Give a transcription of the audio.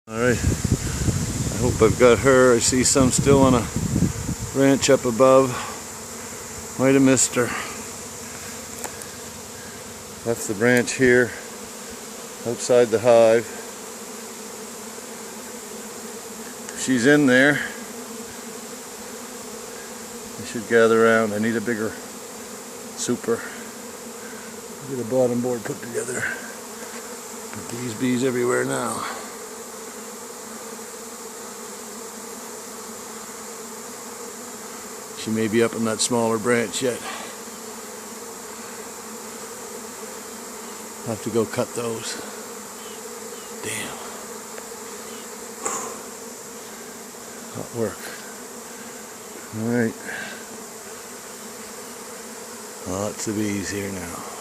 Alright, I hope I've got her. I see some still on a branch up above. Might have missed her. That's the branch here, outside the hive. She's in there. I should gather around. I need a bigger super. Get a bottom board put together. Put these bees everywhere now. She may be up in that smaller branch yet. I'll have to go cut those. Damn. Hot work. Alright. Lots of bees here now.